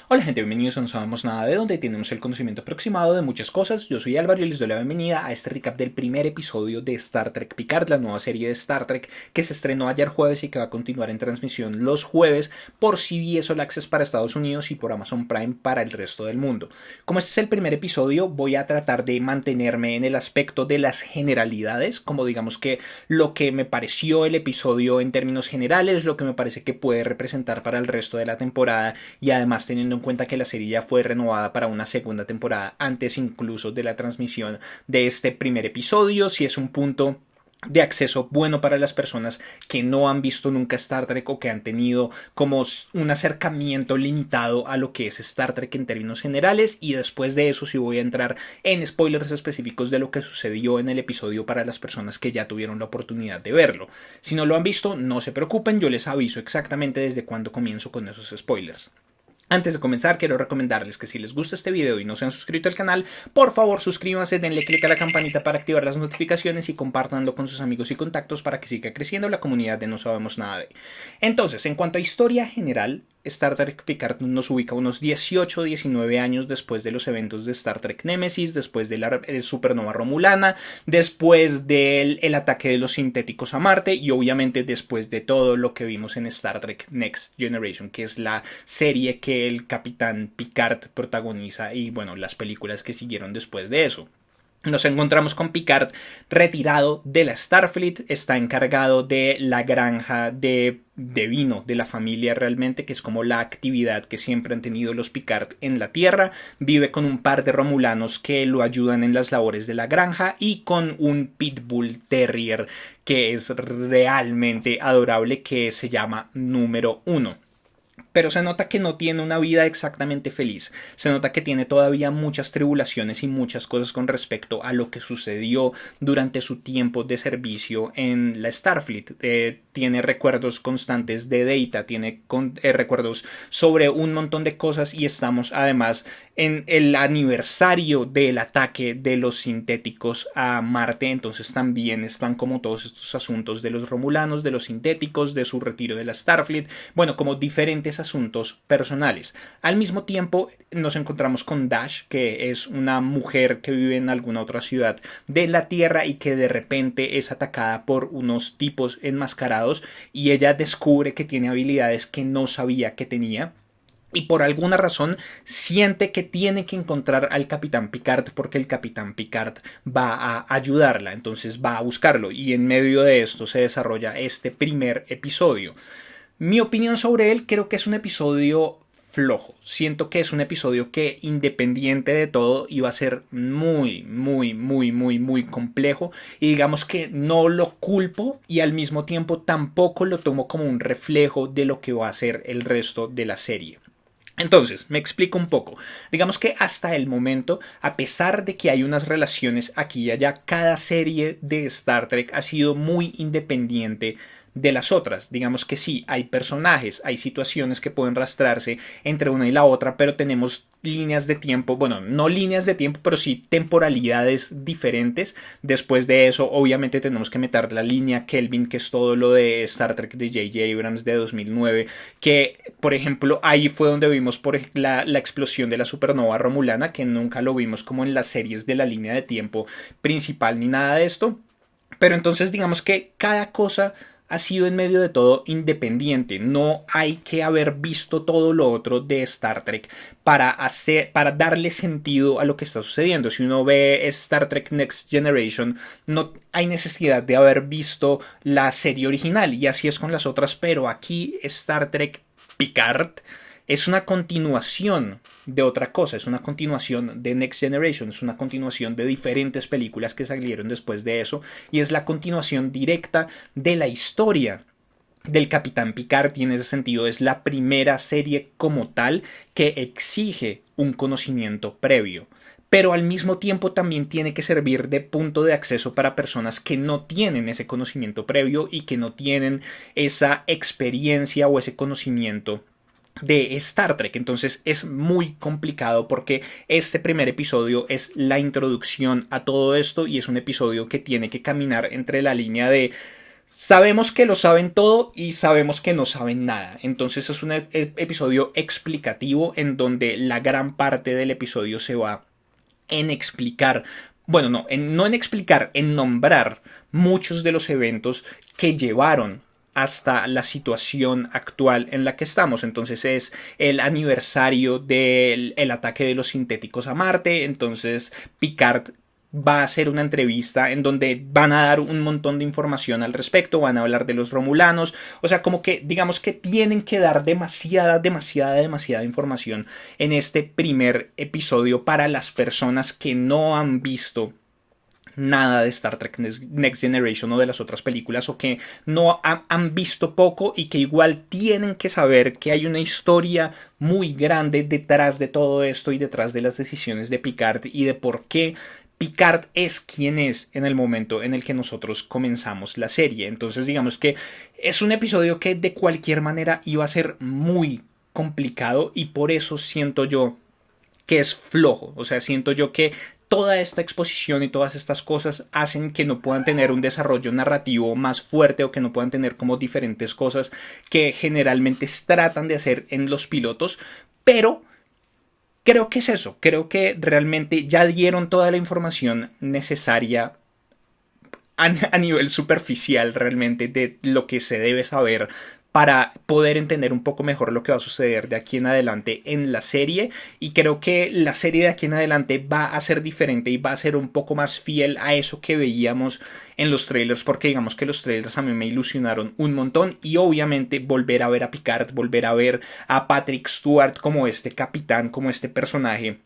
Hola gente, bienvenidos a No Sabemos Nada de, donde tenemos el conocimiento aproximado de muchas cosas. Yo soy Álvaro y les doy la bienvenida a este recap del primer episodio de Star Trek Picard, la nueva serie de Star Trek que se estrenó ayer jueves y que va a continuar en transmisión los jueves por CBS All Access para Estados Unidos y por Amazon Prime para el resto del mundo. Como este es el primer episodio, voy a tratar de mantenerme en el aspecto de las generalidades, como digamos que lo que me pareció el episodio en términos generales, lo que me parece que puede representar para el resto de la temporada y además teniendo en cuenta que la serie ya fue renovada para una segunda temporada antes incluso de la transmisión de este primer episodio, si es un punto de acceso bueno para las personas que no han visto nunca Star Trek o que han tenido como un acercamiento limitado a lo que es Star Trek en términos generales, y después de eso sí voy a entrar en spoilers específicos de lo que sucedió en el episodio para las personas que ya tuvieron la oportunidad de verlo. Si no lo han visto, no se preocupen, yo les aviso exactamente desde cuándo comienzo con esos spoilers. Antes de comenzar, quiero recomendarles que si les gusta este video y no se han suscrito al canal, por favor suscríbanse, denle click a la campanita para activar las notificaciones y compártanlo con sus amigos y contactos para que siga creciendo la comunidad de No Sabemos Nada de. Entonces, en cuanto a historia general, Star Trek Picard nos ubica unos 18 o 19 años después de los eventos de Star Trek Nemesis, después de la supernova romulana, después del ataque de los sintéticos a Marte y obviamente después de todo lo que vimos en Star Trek Next Generation, que es la serie que el capitán Picard protagoniza y bueno, las películas que siguieron después de eso. Nos encontramos con Picard retirado de la Starfleet, está encargado de la granja de vino de la familia realmente, que es como la actividad que siempre han tenido los Picard en la Tierra. Vive con un par de romulanos que lo ayudan en las labores de la granja y con un Pitbull Terrier que es realmente adorable, que se llama Número 1. Pero se nota que no tiene una vida exactamente feliz. Se nota que tiene todavía muchas tribulaciones y muchas cosas con respecto a lo que sucedió durante su tiempo de servicio en la Starfleet. Tiene recuerdos constantes de Data, tiene recuerdos sobre un montón de cosas, y estamos además en el aniversario del ataque de los sintéticos a Marte. Entonces también están como todos estos asuntos de los romulanos, de los sintéticos, de su retiro de la Starfleet, bueno, como diferentes asuntos personales. Al mismo tiempo nos encontramos con Dash, que es una mujer que vive en alguna otra ciudad de la Tierra y que de repente es atacada por unos tipos enmascarados, y ella descubre que tiene habilidades que no sabía que tenía. Y por alguna razón siente que tiene que encontrar al Capitán Picard porque el Capitán Picard va a ayudarla. Entonces va a buscarlo y en medio de esto se desarrolla este primer episodio. Mi opinión sobre él, creo que es un episodio flojo. Siento que es un episodio que, independiente de todo, iba a ser muy complejo, y digamos que no lo culpo y al mismo tiempo tampoco lo tomo como un reflejo de lo que va a ser el resto de la serie. Entonces, me explico un poco. Digamos que hasta el momento, a pesar de que hay unas relaciones aquí y allá, cada serie de Star Trek ha sido muy independiente de las otras. Digamos que sí, hay personajes, hay situaciones que pueden rastrearse entre una y la otra, pero tenemos líneas de tiempo, bueno, no líneas de tiempo, pero sí temporalidades diferentes. Después de eso, obviamente tenemos que meter la línea Kelvin, que es todo lo de Star Trek de J.J. Abrams de 2009, que, por ejemplo, ahí fue donde vimos la explosión de la supernova romulana, que nunca lo vimos como en las series de la línea de tiempo principal ni nada de esto. Pero entonces digamos que cada cosa ha sido en medio de todo independiente. No hay que haber visto todo lo otro de Star Trek para darle sentido a lo que está sucediendo. Si uno ve Star Trek Next Generation, no hay necesidad de haber visto la serie original, y así es con las otras, pero aquí Star Trek Picard es una continuación de otra cosa, es una continuación de Next Generation, es una continuación de diferentes películas que salieron después de eso, y es la continuación directa de la historia del Capitán Picard, y en ese sentido es la primera serie como tal que exige un conocimiento previo, pero al mismo tiempo también tiene que servir de punto de acceso para personas que no tienen ese conocimiento previo y que no tienen esa experiencia o ese conocimiento de Star Trek. Entonces es muy complicado porque este primer episodio es la introducción a todo esto, y es un episodio que tiene que caminar entre la línea de Sabemos que lo saben todo y sabemos que no saben nada. Entonces es un episodio explicativo en donde la gran parte del episodio se va en explicar, bueno, no en explicar, en nombrar muchos de los eventos que llevaron hasta la situación actual en la que estamos. Entonces es el aniversario del el ataque de los sintéticos a Marte. Entonces Picard va a hacer una entrevista en donde van a dar un montón de información al respecto, van a hablar de los romulanos, o sea, como que digamos que tienen que dar demasiada información en este primer episodio para las personas que no han visto nada de Star Trek Next Generation o de las otras películas, o que no han visto poco y que igual tienen que saber que hay una historia muy grande detrás de todo esto y detrás de las decisiones de Picard y de por qué Picard es quien es en el momento en el que nosotros comenzamos la serie. Entonces digamos que es un episodio que de cualquier manera iba a ser muy complicado y por eso siento yo que es flojo. O sea, siento yo que toda esta exposición y todas estas cosas hacen que no puedan tener un desarrollo narrativo más fuerte o que no puedan tener como diferentes cosas que generalmente tratan de hacer en los pilotos, pero creo que es eso, creo que realmente ya dieron toda la información necesaria a nivel superficial realmente de lo que se debe saber para poder entender un poco mejor lo que va a suceder de aquí en adelante en la serie, y creo que la serie de aquí en adelante va a ser diferente y va a ser un poco más fiel a eso que veíamos en los trailers, porque digamos que los trailers a mí me ilusionaron un montón y obviamente volver a ver a Picard, volver a ver a Patrick Stewart como este capitán, como este personaje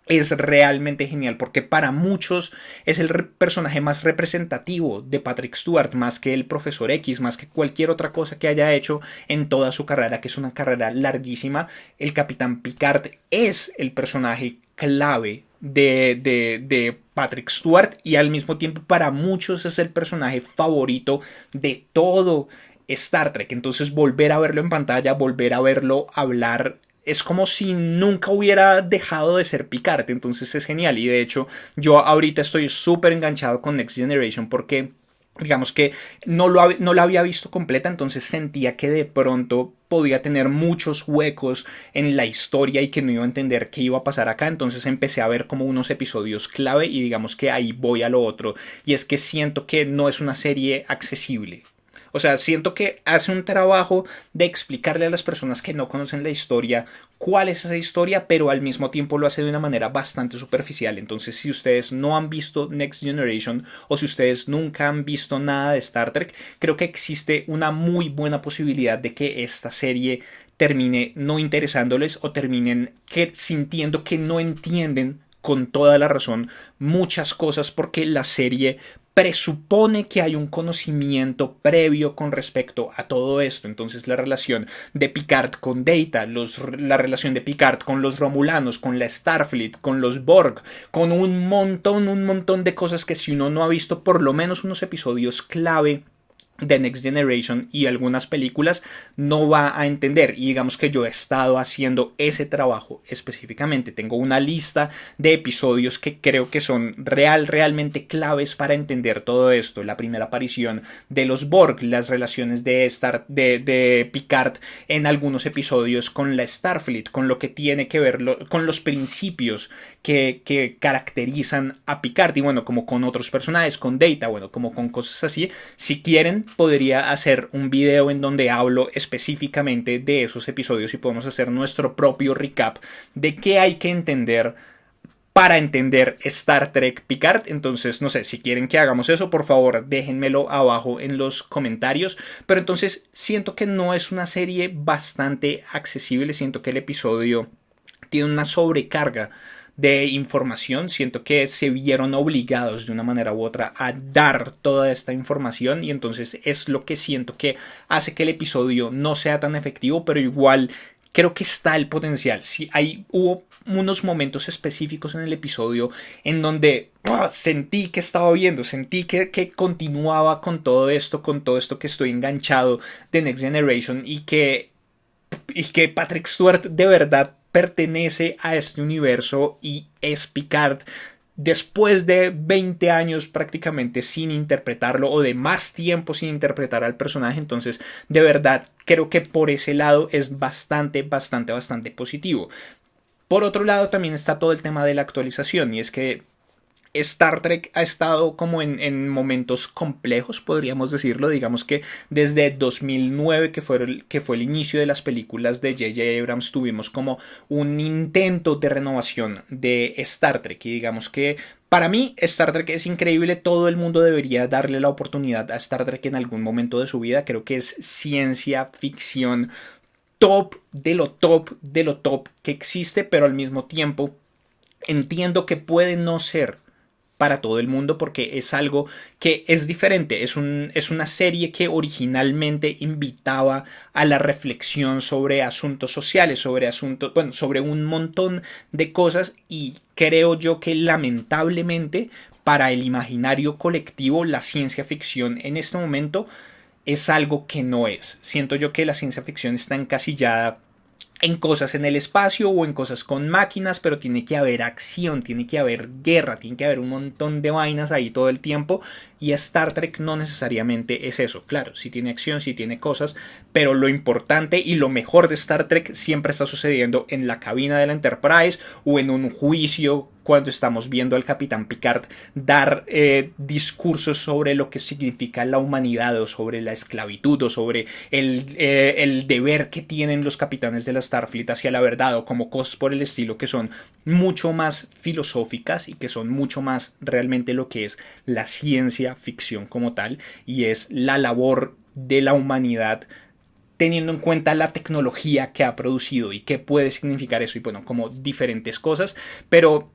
es realmente genial porque para muchos es el personaje más representativo de Patrick Stewart, más que el Profesor X, más que cualquier otra cosa que haya hecho en toda su carrera, que es una carrera larguísima. El Capitán Picard es el personaje clave de Patrick Stewart y al mismo tiempo para muchos es el personaje favorito de todo Star Trek. Entonces volver a verlo en pantalla, volver a verlo hablar, es como si nunca hubiera dejado de ser Picard. Entonces es genial. Y de hecho, yo ahorita estoy súper enganchado con Next Generation porque digamos que no la había visto completa, entonces sentía que de pronto podía tener muchos huecos en la historia y que no iba a entender qué iba a pasar acá. Entonces empecé a ver como unos episodios clave y digamos que ahí voy a lo otro. Y es que siento que no es una serie accesible. O sea, siento que hace un trabajo de explicarle a las personas que no conocen la historia cuál es esa historia, pero al mismo tiempo lo hace de una manera bastante superficial. Entonces, si ustedes no han visto Next Generation o si ustedes nunca han visto nada de Star Trek, creo que existe una muy buena posibilidad de que esta serie termine no interesándoles o terminen sintiendo que no entienden con toda la razón muchas cosas porque la serie presupone que hay un conocimiento previo con respecto a todo esto. Entonces la relación de Picard con Data, la relación de Picard con los Romulanos, con la Starfleet, con los Borg, con un montón de cosas que si uno no ha visto por lo menos unos episodios clave de Next Generation y algunas películas no va a entender. Y digamos que yo he estado haciendo ese trabajo específicamente. Tengo una lista de episodios que creo que son realmente claves para entender todo esto. La primera aparición de los Borg, las relaciones de Picard en algunos episodios con la Starfleet, con lo que tiene que ver con los principios que caracterizan a Picard y bueno, como con otros personajes, con Data, bueno, como con cosas así. Si quieren podría hacer un video en donde hablo específicamente de esos episodios y podemos hacer nuestro propio recap de qué hay que entender para entender Star Trek Picard. Entonces, no sé, si quieren que hagamos eso, por favor, déjenmelo abajo en los comentarios. Pero entonces, siento que no es una serie bastante accesible. Siento que el episodio tiene una sobrecarga de información. Siento que se vieron obligados de una manera u otra a dar toda esta información y entonces es lo que siento que hace que el episodio no sea tan efectivo, pero igual creo que está el potencial. Sí, hubo unos momentos específicos en el episodio en donde sentí que estaba viendo, sentí que continuaba con todo esto que estoy enganchado de Next Generation y que Patrick Stewart de verdad pertenece a este universo y es Picard después de 20 años prácticamente sin interpretarlo o de más tiempo sin interpretar al personaje. Entonces, de verdad, creo que por ese lado es bastante positivo. Por otro lado, también está todo el tema de la actualización, y es que Star Trek ha estado como en momentos complejos, podríamos decirlo. Digamos que desde 2009, que fue el inicio de las películas de J.J. Abrams, tuvimos como un intento de renovación de Star Trek. Y digamos que para mí Star Trek es increíble, todo el mundo debería darle la oportunidad a Star Trek en algún momento de su vida. Creo que es ciencia ficción top de lo top que existe, pero al mismo tiempo entiendo que puede no ser para todo el mundo porque es algo que es diferente. Es una serie que originalmente invitaba a la reflexión sobre asuntos sociales, sobre asuntos, bueno, sobre un montón de cosas, y creo yo que lamentablemente para el imaginario colectivo la ciencia ficción en este momento es algo que no es. Siento yo que la ciencia ficción está encasillada en cosas en el espacio o en cosas con máquinas, pero tiene que haber acción, tiene que haber guerra, tiene que haber un montón de vainas ahí todo el tiempo, y Star Trek no necesariamente es eso. Claro, sí tiene acción, sí tiene cosas, pero lo importante y lo mejor de Star Trek siempre está sucediendo en la cabina de la Enterprise o en un juicio cuando estamos viendo al Capitán Picard dar discursos sobre lo que significa la humanidad o sobre la esclavitud o sobre el deber que tienen los capitanes de la Starfleet hacia la verdad, o como cosas por el estilo que son mucho más filosóficas y que son mucho más realmente lo que es la ciencia ficción como tal, y es la labor de la humanidad teniendo en cuenta la tecnología que ha producido y qué puede significar eso, y bueno, como diferentes cosas. Pero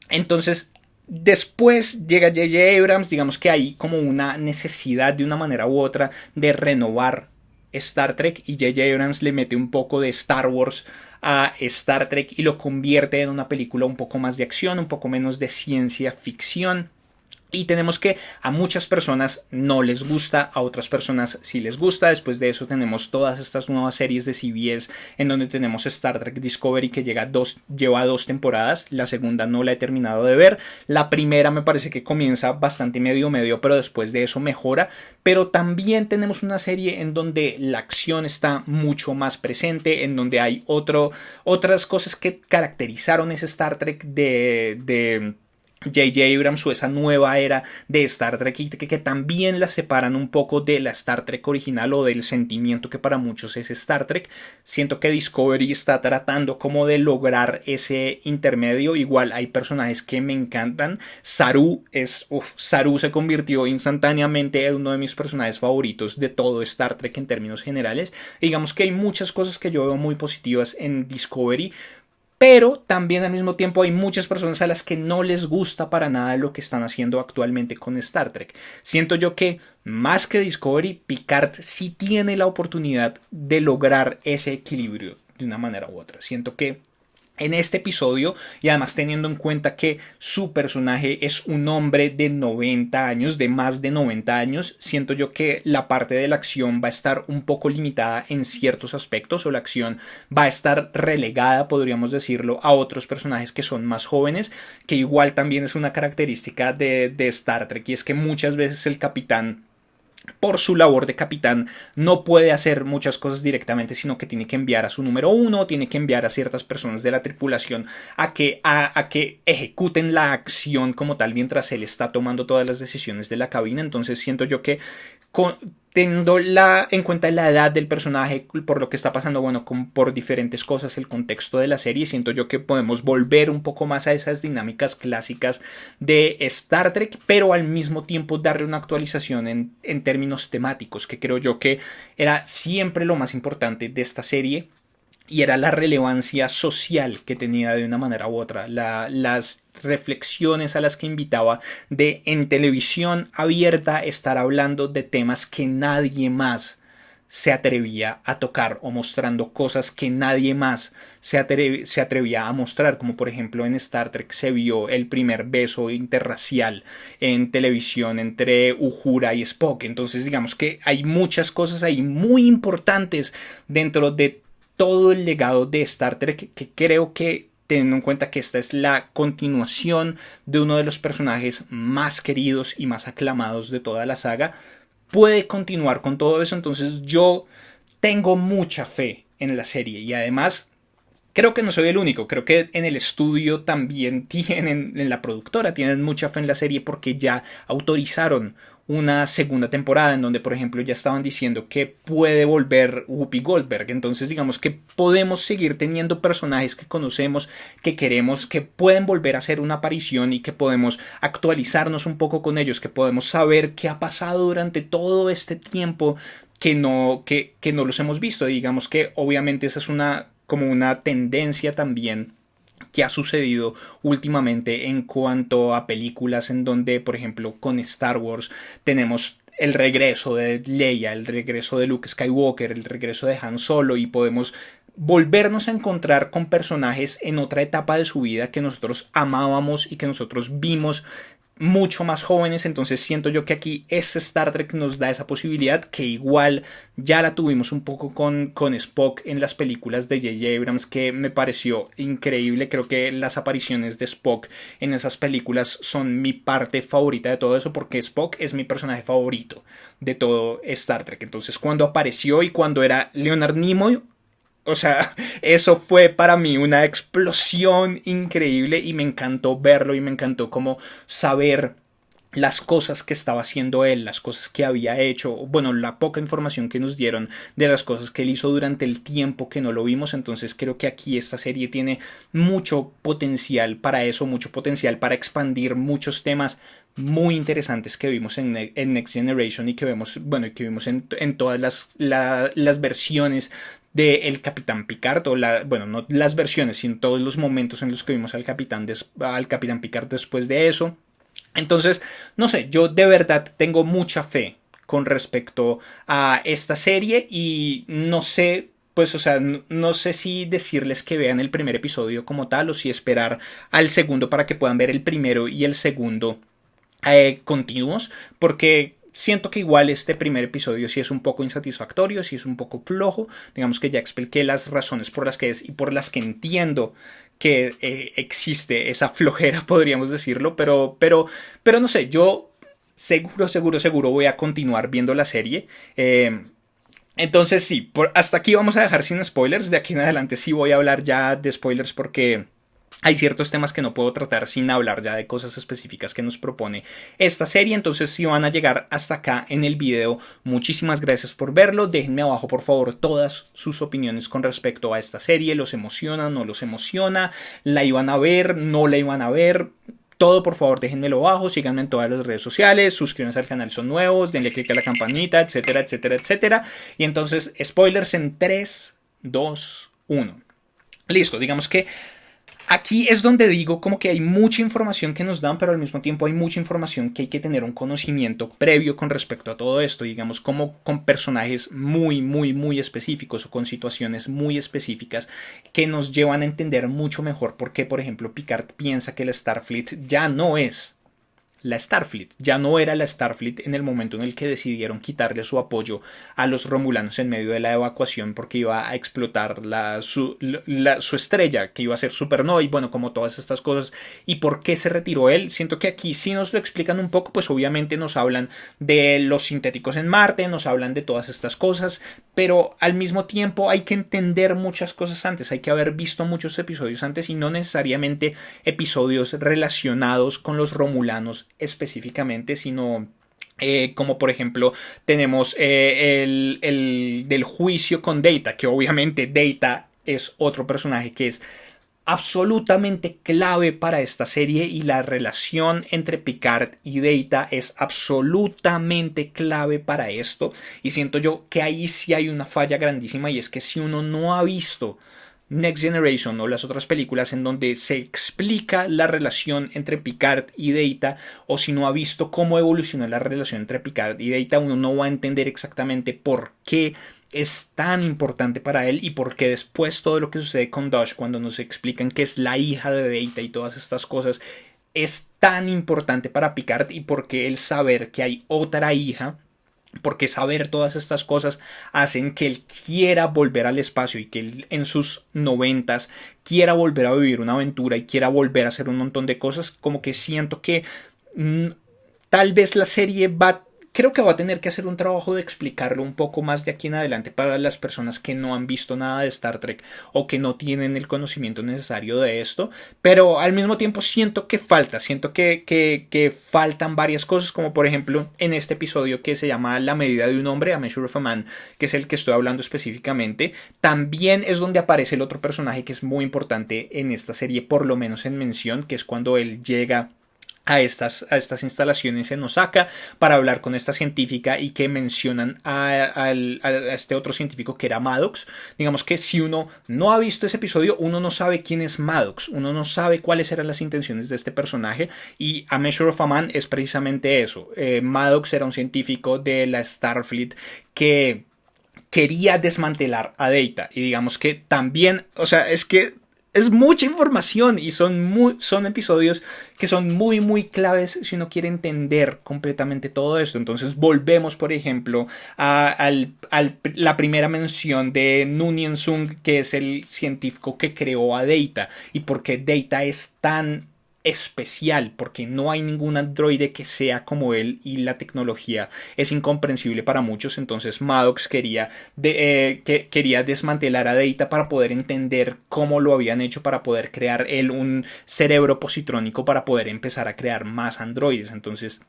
entonces, después llega J.J. Abrams, digamos que hay como una necesidad de una manera u otra de renovar Star Trek, y J.J. Abrams le mete un poco de Star Wars a Star Trek y lo convierte en una película un poco más de acción, un poco menos de ciencia ficción. Y tenemos que a muchas personas no les gusta, a otras personas sí les gusta. Después de eso tenemos todas estas nuevas series de CBS en donde tenemos Star Trek Discovery, que lleva dos temporadas. La segunda no la he terminado de ver. La primera me parece que comienza bastante medio, pero después de eso mejora. Pero también tenemos una serie en donde la acción está mucho más presente, en donde hay otras cosas que caracterizaron ese Star Trek de J.J. Abrams, o esa nueva era de Star Trek, y que también la separan un poco de la Star Trek original o del sentimiento que para muchos es Star Trek. Siento que Discovery está tratando como de lograr ese intermedio. Igual hay personajes que me encantan. Saru se convirtió instantáneamente en uno de mis personajes favoritos de todo Star Trek en términos generales. Y digamos que hay muchas cosas que yo veo muy positivas en Discovery, pero también al mismo tiempo hay muchas personas a las que no les gusta para nada lo que están haciendo actualmente con Star Trek. Siento yo que más que Discovery, Picard sí tiene la oportunidad de lograr ese equilibrio de una manera u otra. Siento que en este episodio, y además teniendo en cuenta que su personaje es un hombre de 90 años, de más de 90 años, siento yo que la parte de la acción va a estar un poco limitada en ciertos aspectos, o la acción va a estar relegada, podríamos decirlo, a otros personajes que son más jóvenes, que igual también es una característica de Star Trek, y es que muchas veces el capitán, por su labor de capitán, no puede hacer muchas cosas directamente, sino que tiene que enviar a su número uno, tiene que enviar a ciertas personas de la tripulación a que ejecuten la acción como tal mientras él está tomando todas las decisiones de la cabina. Entonces siento yo que teniendo en cuenta la edad del personaje, por lo que está pasando, bueno, por diferentes cosas, el contexto de la serie, siento yo que podemos volver un poco más a esas dinámicas clásicas de Star Trek, pero al mismo tiempo darle una actualización en términos temáticos, que creo yo que era siempre lo más importante de esta serie, y era la relevancia social que tenía de una manera u otra, las reflexiones a las que invitaba de en televisión abierta estar hablando de temas que nadie más se atrevía a tocar, o mostrando cosas que nadie más se atrevía a mostrar, como por ejemplo en Star Trek se vio el primer beso interracial en televisión entre Uhura y Spock. Entonces digamos que hay muchas cosas ahí muy importantes dentro de todo el legado de Star Trek, que creo que teniendo en cuenta que esta es la continuación de uno de los personajes más queridos y más aclamados de toda la saga, puede continuar con todo eso. Entonces yo tengo mucha fe en la serie y además creo que no soy el único, creo que en el estudio también tienen, en la productora tienen mucha fe en la serie porque ya autorizaron una segunda temporada en donde por ejemplo ya estaban diciendo que puede volver Whoopi Goldberg. Entonces digamos que podemos seguir teniendo personajes que conocemos, que queremos, que pueden volver a hacer una aparición y que podemos actualizarnos un poco con ellos, que podemos saber qué ha pasado durante todo este tiempo que no los hemos visto. Digamos que obviamente esa es una como una tendencia también que ha sucedido últimamente en cuanto a películas en donde, por ejemplo, con Star Wars tenemos el regreso de Leia, el regreso de Luke Skywalker, el regreso de Han Solo y podemos volvernos a encontrar con personajes en otra etapa de su vida que nosotros amábamos y que nosotros vimos mucho más jóvenes. Entonces siento yo que aquí este Star Trek nos da esa posibilidad que igual ya la tuvimos un poco con Spock en las películas de J.J. Abrams, que me pareció increíble. Creo que las apariciones de Spock en esas películas son mi parte favorita de todo eso, porque Spock es mi personaje favorito de todo Star Trek. Entonces cuando apareció y cuando era Leonard Nimoy, o sea, eso fue para mí una explosión increíble y me encantó verlo y me encantó como saber las cosas que estaba haciendo él, las cosas que había hecho, bueno, la poca información que nos dieron de las cosas que él hizo durante el tiempo que no lo vimos. Entonces creo que aquí esta serie tiene mucho potencial para eso, mucho potencial para expandir muchos temas muy interesantes que vimos en Next Generation y que vemos, bueno, que vimos en todas las versiones de el Capitán Picard, o bueno, no las versiones, sino todos los momentos en los que vimos al Capitán Picard después de eso. Entonces, no sé, yo de verdad tengo mucha fe con respecto a esta serie y no sé, pues, o sea, no sé si decirles que vean el primer episodio como tal o si esperar al segundo para que puedan ver el primero y el segundo continuos, porque siento que igual este primer episodio sí es un poco insatisfactorio, sí es un poco flojo. Digamos que ya expliqué las razones por las que es y por las que entiendo que existe esa flojera, podríamos decirlo, pero no sé, yo seguro voy a continuar viendo la serie. Entonces sí, hasta aquí vamos a dejar sin spoilers. De aquí en adelante sí voy a hablar ya de spoilers porque hay ciertos temas que no puedo tratar sin hablar ya de cosas específicas que nos propone esta serie. Entonces si van a llegar hasta acá en el video, muchísimas gracias por verlo. Déjenme abajo por favor todas sus opiniones con respecto a esta serie. ¿Los emociona, no los emociona? ¿La iban a ver, no la iban a ver? Todo por favor déjenmelo abajo, síganme en todas las redes sociales, suscríbanse al canal si son nuevos, denle click a la campanita, etcétera, etcétera, etcétera. Y entonces spoilers en 3, 2, 1. Listo, digamos que aquí es donde digo como que hay mucha información que nos dan, pero al mismo tiempo hay mucha información que hay que tener un conocimiento previo con respecto a todo esto, digamos como con personajes muy específicos o con situaciones muy específicas que nos llevan a entender mucho mejor por qué, por ejemplo, Picard piensa que el Starfleet ya no es la Starfleet. Ya no era la Starfleet en el momento en el que decidieron quitarle su apoyo a los romulanos en medio de la evacuación porque iba a explotar su estrella, que iba a ser supernova y bueno, como todas estas cosas. ¿Y por qué se retiró él? Siento que aquí sí nos lo explican un poco, pues obviamente nos hablan de los sintéticos en Marte, nos hablan de todas estas cosas, pero al mismo tiempo hay que entender muchas cosas antes, hay que haber visto muchos episodios antes y no necesariamente episodios relacionados con los romulanos específicamente, sino como por ejemplo tenemos el del juicio con Data, que obviamente Data es otro personaje que es absolutamente clave para esta serie y la relación entre Picard y Data es absolutamente clave para esto. Y siento yo que ahí sí hay una falla grandísima, y es que si uno no ha visto Next Generation o las otras películas en donde se explica la relación entre Picard y Data, o si no ha visto cómo evoluciona la relación entre Picard y Data, uno no va a entender exactamente por qué es tan importante para él y por qué después todo lo que sucede con Dash cuando nos explican que es la hija de Data y todas estas cosas es tan importante para Picard, y por qué el saber que hay otra hija porque saber todas estas cosas hacen que él quiera volver al espacio y que él en sus noventas quiera volver a vivir una aventura y quiera volver a hacer un montón de cosas. Como que siento que mm, tal vez la serie creo que va a tener que hacer un trabajo de explicarlo un poco más de aquí en adelante para las personas que no han visto nada de Star Trek o que no tienen el conocimiento necesario de esto, pero al mismo tiempo siento que faltan varias cosas, como por ejemplo en este episodio que se llama La medida de un hombre, A Measure of a Man, que es el que estoy hablando específicamente. También es donde aparece el otro personaje que es muy importante en esta serie, por lo menos en mención, que es cuando él llega a estas instalaciones en Osaka para hablar con esta científica y que mencionan a este otro científico que era Maddox. Digamos que si uno no ha visto ese episodio, uno no sabe quién es Maddox, uno no sabe cuáles eran las intenciones de este personaje, y A Measure of a Man es precisamente eso. Maddox era un científico de la Starfleet que quería desmantelar a Data, y digamos que también, o sea, es que es mucha información y son episodios que son muy claves si uno quiere entender completamente todo esto. Entonces volvemos, por ejemplo, la primera mención de Noonien Sung, que es el científico que creó a Data, y por qué Data es tan especial, porque no hay ningún androide que sea como él y la tecnología es incomprensible para muchos. Entonces Maddox quería desmantelar a Data para poder entender cómo lo habían hecho, para poder crear él un cerebro positrónico para poder empezar a crear más androides. Entonces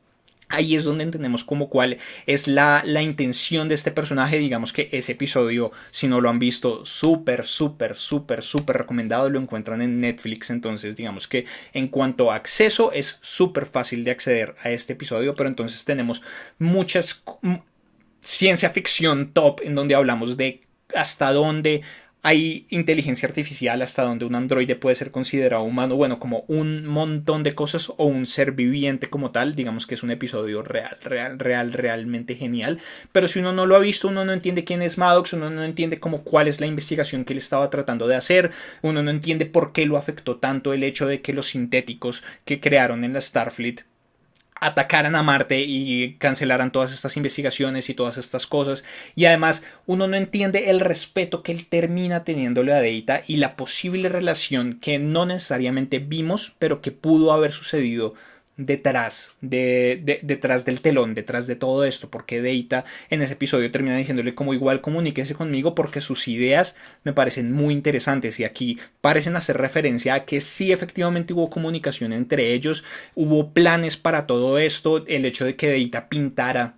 ahí es donde entendemos como cuál es la intención de este personaje. Digamos que ese episodio, si no lo han visto, súper recomendado. Lo encuentran en Netflix. Entonces digamos que en cuanto a acceso es súper fácil de acceder a este episodio. Pero entonces tenemos muchas ciencia ficción top en donde hablamos de hasta dónde hay inteligencia artificial, hasta donde un androide puede ser considerado humano, bueno, como un montón de cosas, o un ser viviente como tal. Digamos que es un episodio realmente genial. Pero si uno no lo ha visto, uno no entiende quién es Maddox, uno no entiende como cuál es la investigación que él estaba tratando de hacer, uno no entiende por qué lo afectó tanto el hecho de que los sintéticos que crearon en la Starfleet atacaran a Marte y cancelaran todas estas investigaciones y todas estas cosas. Y además uno no entiende el respeto que él termina teniéndole a Data y la posible relación que no necesariamente vimos, pero que pudo haber sucedido detrás del telón, detrás de todo esto, porque Data en ese episodio termina diciéndole como igual comuníquese conmigo porque sus ideas me parecen muy interesantes, y aquí parecen hacer referencia a que sí, efectivamente hubo comunicación entre ellos, hubo planes para todo esto. El hecho de que Data pintara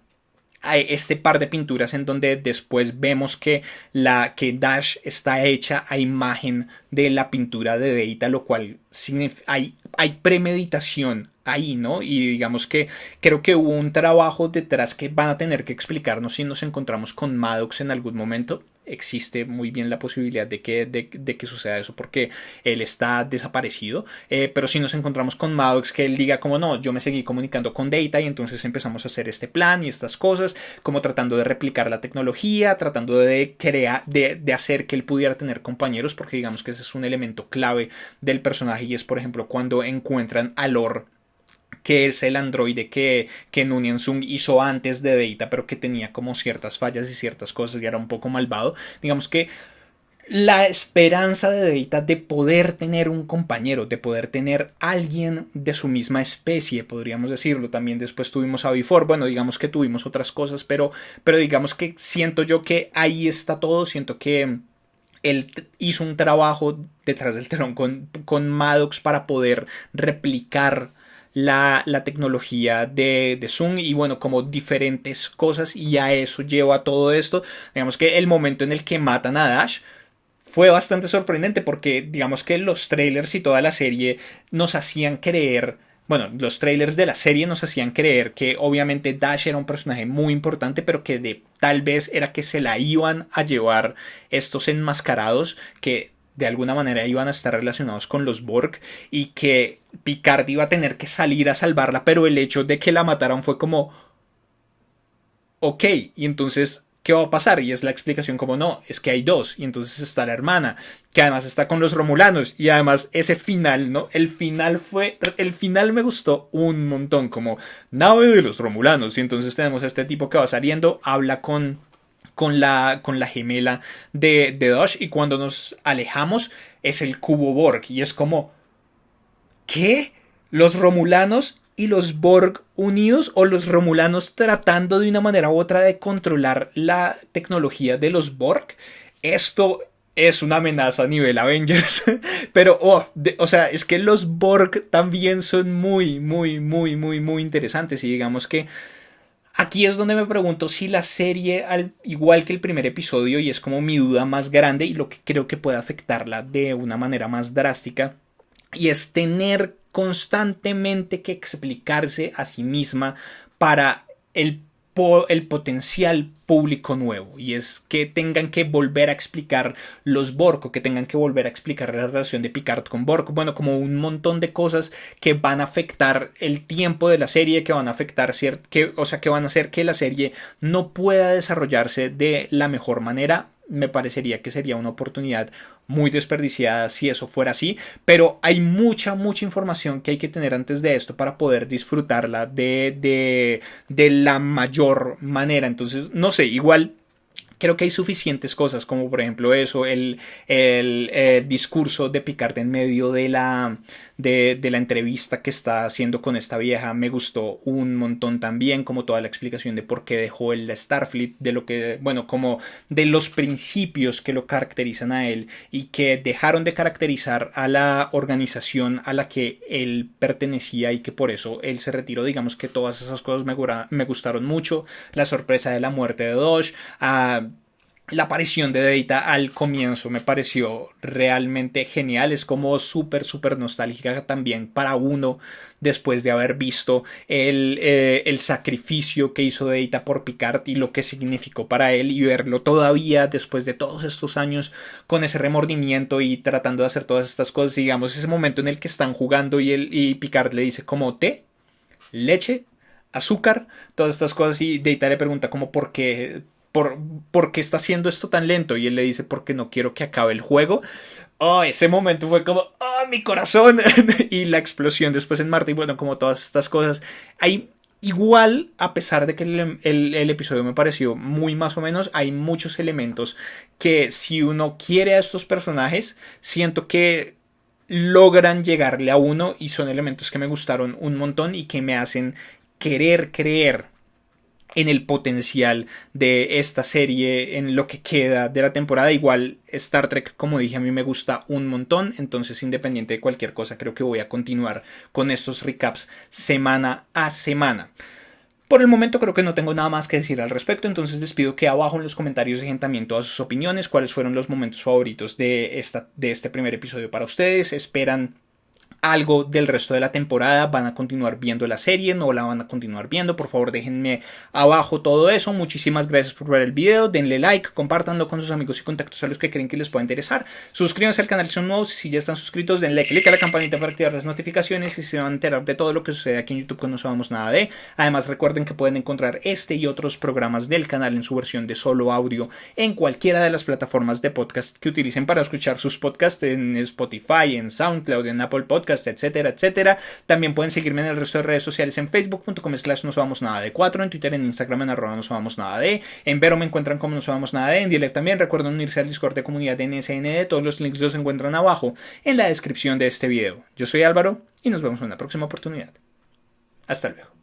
a este par de pinturas en donde después vemos que Dash está hecha a imagen de la pintura de Data, lo cual hay premeditación ahí, ¿no? Y digamos que creo que hubo un trabajo detrás que van a tener que explicarnos si nos encontramos con Maddox en algún momento. Existe muy bien la posibilidad de que suceda eso, porque él está desaparecido. Pero si nos encontramos con Maddox, que él diga como no, yo me seguí comunicando con Data y entonces empezamos a hacer este plan y estas cosas, como tratando de replicar la tecnología, tratando de crear, de hacer que él pudiera tener compañeros, porque digamos que ese es un elemento clave del personaje, y es por ejemplo cuando encuentran a Lore, que es el androide que Noonien Sung hizo antes de Data, pero que tenía como ciertas fallas y ciertas cosas y era un poco malvado. Digamos que la esperanza de Data de poder tener un compañero, de poder tener alguien de su misma especie, podríamos decirlo. También después tuvimos a Before, bueno, digamos que tuvimos otras cosas, pero digamos que siento yo que ahí está todo. Siento que él hizo un trabajo detrás del telón con Maddox para poder replicar la tecnología de Zoom, y bueno, como diferentes cosas, y a eso lleva todo esto. Digamos que el momento en el que matan a Dash fue bastante sorprendente, porque digamos que los trailers y toda la serie nos hacían creer, bueno, los trailers de la serie nos hacían creer que obviamente Dash era un personaje muy importante, pero que tal vez era que se la iban a llevar estos enmascarados que de alguna manera iban a estar relacionados con los Borg, y que Picard iba a tener que salir a salvarla, pero el hecho de que la mataran fue como ok, y entonces ¿qué va a pasar? Y es la explicación como no, es que hay dos, y entonces está la hermana, que además está con los romulanos, y además ese final, ¿no? El final me gustó un montón, como nave de los romulanos, y entonces tenemos a este tipo que va saliendo, habla con la gemela de Dosh, y cuando nos alejamos es el cubo Borg, y es como, ¿qué? ¿Los romulanos y los Borg unidos, o los romulanos tratando de una manera u otra de controlar la tecnología de los Borg? Esto es una amenaza a nivel Avengers. Pero, o sea, es que los Borg también son muy, muy, muy, muy, muy interesantes. Y digamos que aquí es donde me pregunto si la serie, al igual que el primer episodio, y es como mi duda más grande y lo que creo que puede afectarla de una manera más drástica, y es tener constantemente que explicarse a sí misma para el potencial público nuevo, y es que tengan que volver a explicar los Borg, o que tengan que volver a explicar la relación de Picard con Borg, bueno, como un montón de cosas que van a afectar el tiempo de la serie, que van a afectar que van a hacer que la serie no pueda desarrollarse de la mejor manera. Me parecería que sería una oportunidad muy desperdiciada si eso fuera así, pero hay mucha, mucha información que hay que tener antes de esto para poder disfrutarla de la mayor manera. Entonces, no sé, igual creo que hay suficientes cosas, como por ejemplo eso, el discurso de Picard en medio de la entrevista que está haciendo con esta vieja. Me gustó un montón también, como toda la explicación de por qué dejó el Starfleet, de lo que, bueno, como de los principios que lo caracterizan a él y que dejaron de caracterizar a la organización a la que él pertenecía, y que por eso él se retiró. Digamos que todas esas cosas me gustaron mucho. La sorpresa de la muerte de Dosh, la aparición de Data al comienzo me pareció realmente genial. Es como súper, súper nostálgica también para uno, después de haber visto el sacrificio que hizo Data por Picard y lo que significó para él, y verlo todavía después de todos estos años con ese remordimiento y tratando de hacer todas estas cosas. Digamos, ese momento en el que están jugando y Picard le dice como té, leche, azúcar, todas estas cosas, y Data le pregunta como por qué está haciendo esto tan lento, y él le dice porque no quiero que acabe el juego. Oh, ese momento fue como, oh, mi corazón. Y la explosión después en Marte, y bueno, como todas estas cosas. Hay igual, a pesar de que el episodio me pareció muy más o menos, hay muchos elementos que, si uno quiere a estos personajes, siento que logran llegarle a uno, y son elementos que me gustaron un montón y que me hacen querer creer en el potencial de esta serie, en lo que queda de la temporada. Igual Star Trek, como dije, a mí me gusta un montón, entonces independiente de cualquier cosa, creo que voy a continuar con estos recaps semana a semana. Por el momento creo que no tengo nada más que decir al respecto, entonces les pido que abajo en los comentarios dejen también todas sus opiniones, cuáles fueron los momentos favoritos de este primer episodio para ustedes. ¿Esperan algo del resto de la temporada? ¿Van a continuar viendo la serie? ¿No la van a continuar viendo? Por favor, déjenme abajo todo eso. Muchísimas gracias por ver el video. Denle like, compártanlo con sus amigos y contactos a los que creen que les pueda interesar. Suscríbanse al canal si son nuevos, y si ya están suscritos, denle click a la campanita para activar las notificaciones y se van a enterar de todo lo que sucede aquí en YouTube cuando subamos nada de. Además, recuerden que pueden encontrar este y otros programas del canal en su versión de solo audio en cualquiera de las plataformas de podcast que utilicen para escuchar sus podcasts, en Spotify, en SoundCloud, en Apple Podcast, etcétera, etcétera. También pueden seguirme en el resto de redes sociales, en facebook.com/nosvamosnada4, en Twitter, en Instagram, en @nosvamosnada, en Vero me encuentran como No Sabemos Nada en Direct también. Recuerden unirse al Discord de comunidad de NSND, todos los links los encuentran abajo en la descripción de este video. Yo soy Álvaro y nos vemos en una próxima oportunidad. Hasta luego.